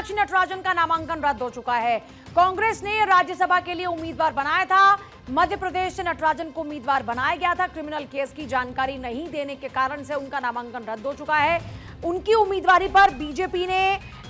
मीनाक्षी नटराजन का नामांकन रद्द हो चुका है। कांग्रेस ने राज्यसभा के लिए उम्मीदवार बनाया था। मध्य प्रदेश से नटराजन को उम्मीदवार बनाया गया था। क्रिमिनल केस की जानकारी नहीं देने के कारण से उनका नामांकन रद्द हो चुका है। उनकी उम्मीदवारी पर बीजेपी ने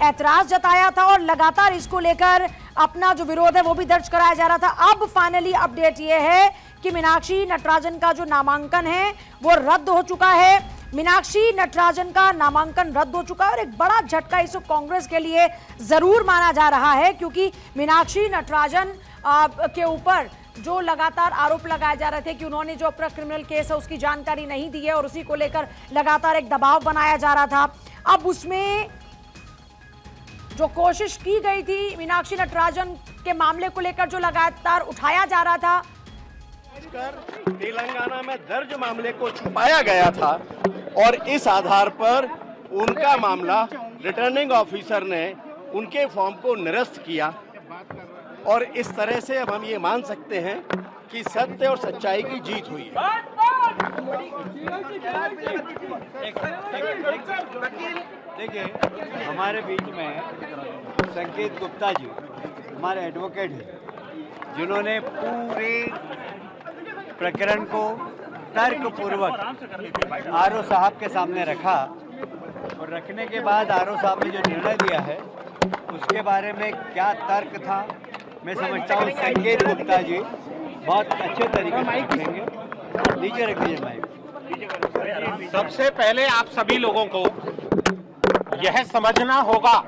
ऐतराज जताया था और लगातार इसको लेकर अपना जो विरोध है वो भी दर्ज कराया जा रहा था। अब फाइनली अपडेट ये है कि मीनाक्षी नटराजन का जो नामांकन है वो रद्द हो चुका है। मीनाक्षी नटराजन का नामांकन रद्द हो चुका है और एक बड़ा झटका इस कांग्रेस के लिए जरूर माना जा रहा है, क्योंकि मीनाक्षी नटराजन के ऊपर जो लगातार आरोप लगाए जा रहे थे कि उन्होंने जो अपना क्रिमिनल केस है उसकी जानकारी नहीं दी है और उसी को लेकर लगातार एक दबाव बनाया जा रहा था। अब उसमें जो कोशिश की गई थी मीनाक्षी नटराजन के मामले को लेकर जो लगातार उठाया जा रहा था, तेलंगाना में दर्ज मामले को छुपाया गया था और इस आधार पर उनका मामला रिटर्निंग ऑफिसर ने उनके फॉर्म को निरस्त किया और इस तरह से अब हम ये मान सकते हैं कि सत्य और सच्चाई की जीत हुई है। देखिए, हमारे बीच में संकेत गुप्ता जी हमारे एडवोकेट हैं, जिन्होंने पूरे प्रकरण को तर्कपूर्वक आरओ साहब के सामने रखा और रखने के बाद आरओ साहब ने जो निर्णय दिया है उसके बारे में क्या तर्क था, मैं समझता हूँ संकेत गुप्ता जी बहुत अच्छे तरीके से रखेंगे। नीचे रख दीजिए माइक। सबसे पहले आप सभी लोगों को यह समझना होगा,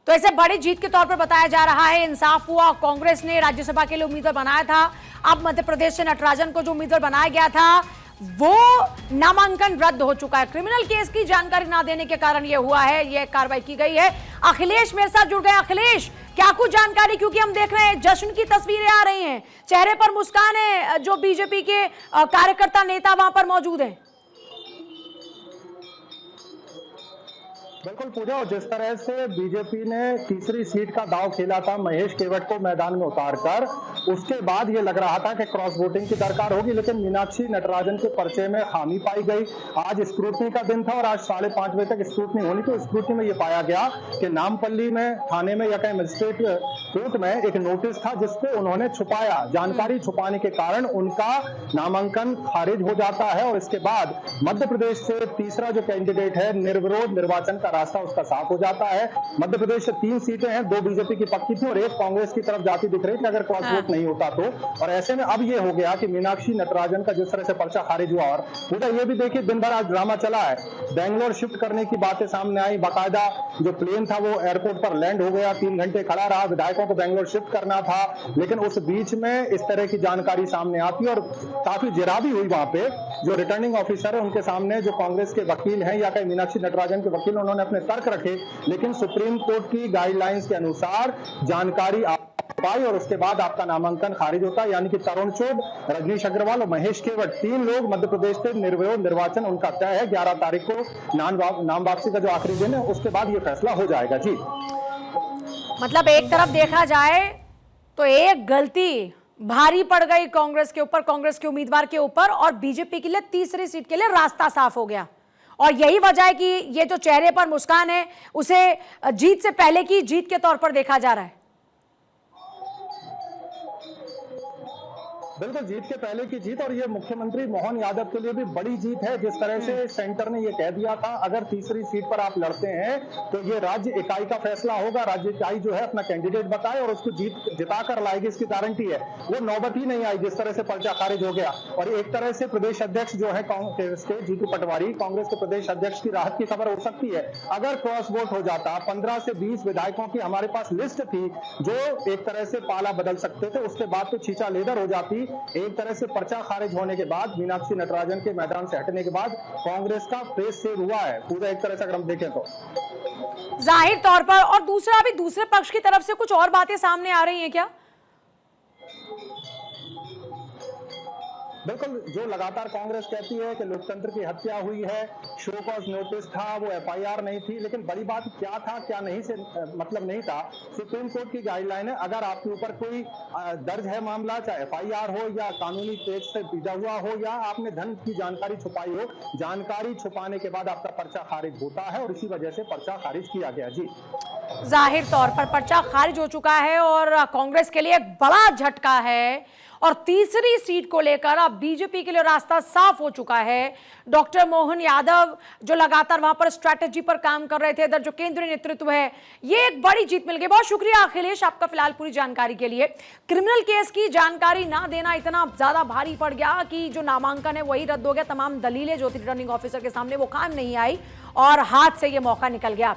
तो इसे बड़ी जीत के तौर पर बताया जा रहा है। इंसाफ हुआ, कांग्रेस ने राज्यसभा के लिए उम्मीदवार बनाया था। अब मध्य प्रदेश से नटराजन को जो उम्मीदवार बनाया गया था वो नामांकन रद्द हो चुका है। क्रिमिनल केस की जानकारी ना देने के कारण यह हुआ है, यह कार्रवाई की गई है। अखिलेश मेरे साथ जुड़ गए। अखिलेश, क्या कुछ जानकारी, क्योंकि हम देख रहे हैं जश्न की तस्वीरें आ रही हैं, चेहरे पर मुस्कान है, जो बीजेपी के कार्यकर्ता नेता वहां पर मौजूद हैं। बिल्कुल पूजा, और जिस तरह से बीजेपी ने तीसरी सीट का दांव खेला था महेश केवट को मैदान में उतारकर, उसके बाद ये लग रहा था कि क्रॉस वोटिंग की दरकार होगी, लेकिन मीनाक्षी नटराजन के पर्चे में खामी पाई गई। आज स्क्रूटनी का दिन था और आज 5:30 बजे तक स्क्रूटनी होनी थी। स्क्रूटनी में ये पाया गया कि नामपल्ली में थाने में या कहीं मजिस्ट्रेट कोर्ट में एक नोटिस था जिसको उन्होंने छुपाया। जानकारी छुपाने के कारण उनका नामांकन खारिज हो जाता है और इसके बाद मध्य प्रदेश से तीसरा जो कैंडिडेट है निर्विरोध निर्वाचन का रास्ता उसका साफ हो जाता है। मध्य प्रदेश से 3 सीटें हैं, 2 बीजेपी की पक्की थी और 1 कांग्रेस की तरफ जाती दिख रही थी अगर क्रॉस वोट नहीं होता तो। और ऐसे में अब ये हो गया कि मीनाक्षी नटराजन का जिस तरह से पर्चा खारिज हुआ, और पूरा ये भी देखिए दिन भर आज ड्रामा चला है। बेंगलोर शिफ्ट करने की बातें सामने आई, बाकायदा जो प्लेन था वो एयरपोर्ट पर लैंड हो गया, 3 घंटे खड़ा रहा, विधायकों को बेंगलोर शिफ्ट करना था, लेकिन उस बीच में इस तरह की जानकारी सामने आती और काफी जिराबी हुई वहां पे। जो रिटर्निंग ऑफिसर है उनके सामने जो कांग्रेस के वकील हैं या कहीं मीनाक्षी नटराजन के वकील, उन्होंने अपने तर्क रखे, लेकिन सुप्रीम कोर्ट की गाइडलाइंस के अनुसार जानकारी पाई और उसके बाद आपका नामांकन खारिज होता है। यानी कि तरुण चुग, रजनीश अग्रवाल और महेश केवट, 3 लोग मध्य प्रदेश से निर्विरोध निर्वाचन उनका तय है। 11 तारीख को नाम वापसी का जो आखिरी दिन है उसके बाद ये फैसला हो जाएगा। जी, मतलब एक तरफ देखा जाए तो एक गलती भारी पड़ गई कांग्रेस के ऊपर, कांग्रेस के उम्मीदवार के ऊपर, और बीजेपी के लिए तीसरी सीट के लिए रास्ता साफ हो गया। और यही वजह है कि ये जो चेहरे पर मुस्कान है उसे जीत से पहले की जीत के तौर पर देखा जा रहा है। बिल्कुल जीत के पहले की जीत, और ये मुख्यमंत्री मोहन यादव के लिए भी बड़ी जीत है। जिस तरह से सेंटर ने ये कह दिया था अगर तीसरी सीट पर आप लड़ते हैं तो ये राज्य इकाई का फैसला होगा, राज्य इकाई जो है अपना कैंडिडेट बताए और उसको जिता कर लाएगी, इसकी गारंटी है। वो नौबत ही नहीं आई जिस तरह से पर्चा खारिज हो गया। और एक तरह से प्रदेश अध्यक्ष जो है कांग्रेस के जीतू पटवारी, कांग्रेस के प्रदेश अध्यक्ष की राहत की खबर हो सकती है। अगर क्रॉस वोट हो जाता, 15 से 20 विधायकों की हमारे पास लिस्ट थी जो एक तरह से पाला बदल सकते थे, उसके बाद तो छींचा लेदर हो जाती। एक तरह से पर्चा खारिज होने के बाद, मीनाक्षी नटराजन के मैदान से हटने के बाद कांग्रेस का फेस सेव हुआ है पूरा, एक तरह से अगर हम देखें तो जाहिर तौर पर। और दूसरा, अभी दूसरे पक्ष की तरफ से कुछ और बातें सामने आ रही हैं क्या? बिल्कुल, जो लगातार कांग्रेस कहती है कि लोकतंत्र की हत्या हुई है, शो कॉज नोटिस था, वो एफआईआर नहीं थी, लेकिन बड़ी बात क्या था क्या नहीं से मतलब नहीं था। सुप्रीम कोर्ट की गाइडलाइन है, अगर आपके ऊपर कोई दर्ज है मामला, चाहे एफआईआर हो या कानूनी पेज से पीटा हुआ हो या आपने धन की जानकारी छुपाई हो, जानकारी छुपाने के बाद आपका पर्चा खारिज होता है और इसी वजह से पर्चा खारिज किया गया। जी, जाहिर तौर पर पर्चा खारिज हो चुका है और कांग्रेस के लिए एक बड़ा झटका है और तीसरी सीट को लेकर अब बीजेपी के लिए रास्ता साफ हो चुका है। डॉक्टर मोहन यादव जो लगातार वहां पर स्ट्रैटेजी पर काम कर रहे थे, इधर जो केंद्रीय नेतृत्व है, ये एक बड़ी जीत मिल गई। बहुत शुक्रिया अखिलेश आपका फिलहाल पूरी जानकारी के लिए। क्रिमिनल केस की जानकारी ना देना इतना ज्यादा भारी पड़ गया कि जो नामांकन है वही रद्द हो गया। तमाम दलीलें जो थी रिटर्निंग ऑफिसर के सामने वो काम नहीं आई और हाथ से ये मौका निकल गया।